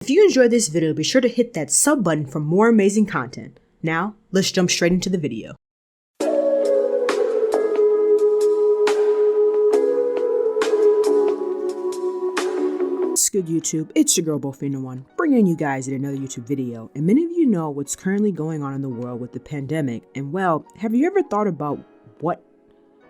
If you enjoyed this video, be sure to hit that sub button for more amazing content. Now, let's jump straight into the video. What's good, YouTube? It's your girl Bofino1, bringing you guys in another YouTube video. And many of you know what's currently going on in the world with the pandemic. And well, have you ever thought about what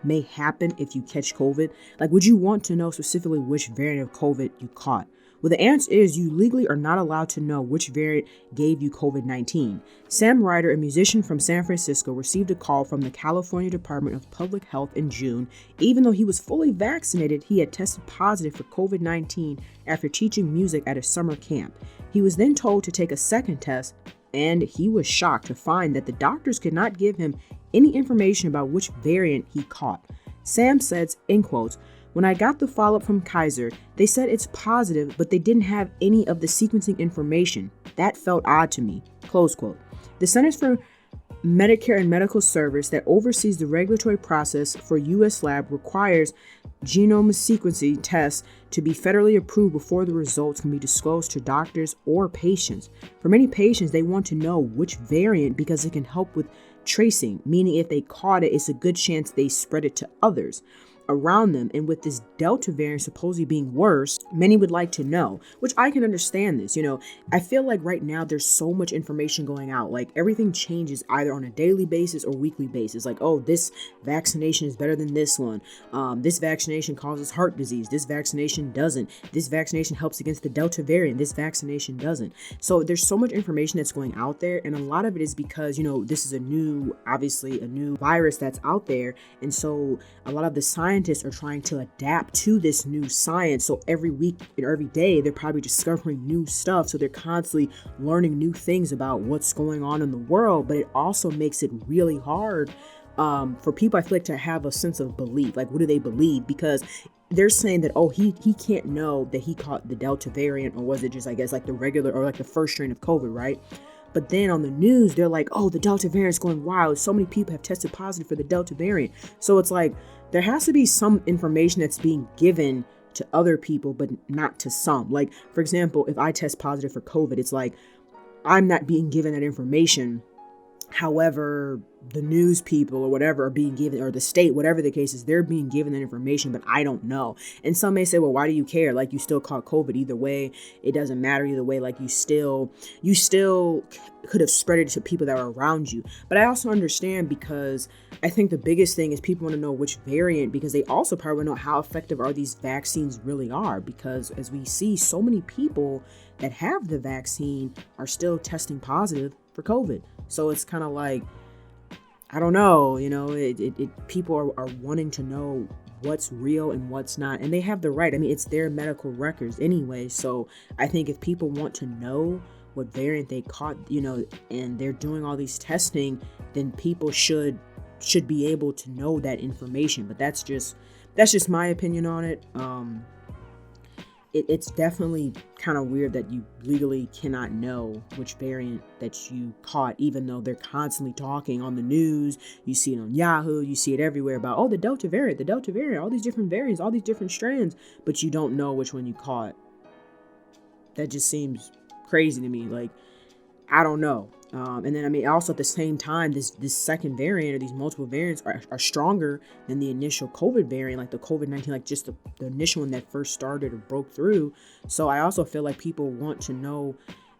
may happen if you catch COVID? Like, would you want to know specifically which variant of COVID you caught? Well, the answer is you legally are not allowed to know which variant gave you COVID-19. Sam Ryder, a musician from San Francisco, received a call from the California Department of Public Health in June. Even though he was fully vaccinated, he had tested positive for COVID-19 after teaching music at a summer camp. He was then told to take a second test, and he was shocked to find that the doctors could not give him any information about which variant he caught. Sam says, in quotes, "When I got the follow-up from Kaiser, they said it's positive, but they didn't have any of the sequencing information. That felt odd to me," close quote. The Centers for Medicare and Medical Services that oversees the regulatory process for U.S. lab requires genome sequencing tests to be federally approved before the results can be disclosed to doctors or patients. For many patients, they want to know which variant because it can help with tracing, meaning if they caught it, it's a good chance they spread it to others around them. And with this Delta variant supposedly being worse, many would like to know, which I can understand this. I feel like right now there's so much information going out. Like, everything changes either on a daily basis or weekly basis. Like, oh, this vaccination is better than this one. This vaccination causes heart disease. This vaccination doesn't. This vaccination helps against the Delta variant. This vaccination doesn't. So there's so much information that's going out there. And a lot of it is because, this is obviously a new virus that's out there. And so a lot of the scientists are trying to adapt to this new science. So every week and every day, they're probably discovering new stuff. So they're constantly learning new things about what's going on in the world. But it also makes it really hard for people, I feel like, to have a sense of belief. Like, what do they believe? Because they're saying that, oh, he can't know that he caught the Delta variant, or was it just, I guess, like the regular or like the first strain of COVID, right? But then on the news, they're like, oh, the Delta variant is going wild. So many people have tested positive for the Delta variant. So it's like, there has to be some information that's being given to other people, but not to some. Like, for example, if I test positive for COVID, it's like, I'm not being given that information. However, the news people or whatever are being given, or the state, whatever the case is, they're being given that information, but I don't know. And some may say, well, why do you care? Like, you still caught COVID either way. It doesn't matter either way. Like, you still could have spread it to people that are around you. But I also understand, because I think the biggest thing is people want to know which variant, because they also probably know how effective are these vaccines really are. Because as we see, so many people that have the vaccine are still testing positive for COVID. So it's kind of like, I don't know, people are wanting to know what's real and what's not, and they have the right. I mean, it's their medical records anyway. So I think if people want to know what variant they caught, and they're doing all these testing, then people should be able to know that information. But that's just my opinion on it. It's definitely kind of weird that you legally cannot know which variant that you caught, even though they're constantly talking on the news. You see it on Yahoo, you see it everywhere about, oh, the Delta variant, all these different variants, all these different strands, but you don't know which one you caught. That just seems crazy to me. Like, I don't know. And then, I mean, also at the same time, this second variant, or these multiple variants, are stronger than the initial COVID variant, like the COVID-19, like just the initial one that first started or broke through. So I also feel like people want to know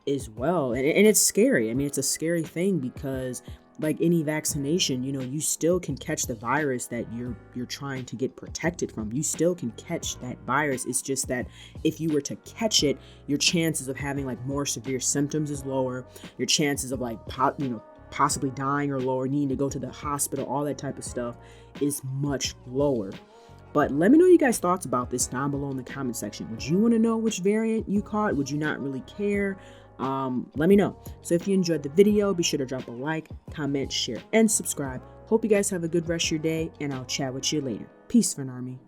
as well. And it's scary. I mean, it's a scary thing, because like any vaccination, you still can catch the virus that you're trying to get protected from. You still can catch that virus. It's just that if you were to catch it, your chances of having like more severe symptoms is lower. Your chances of like possibly dying are lower, needing to go to the hospital, all that type of stuff is much lower. But let me know your guys' thoughts about this down below in the comment section. Would you want to know which variant you caught? Would you not really care? Let me know. So if you enjoyed the video, be sure to drop a like, comment, share, and subscribe. Hope you guys have a good rest of your day, and I'll chat with you later. Peace, Army.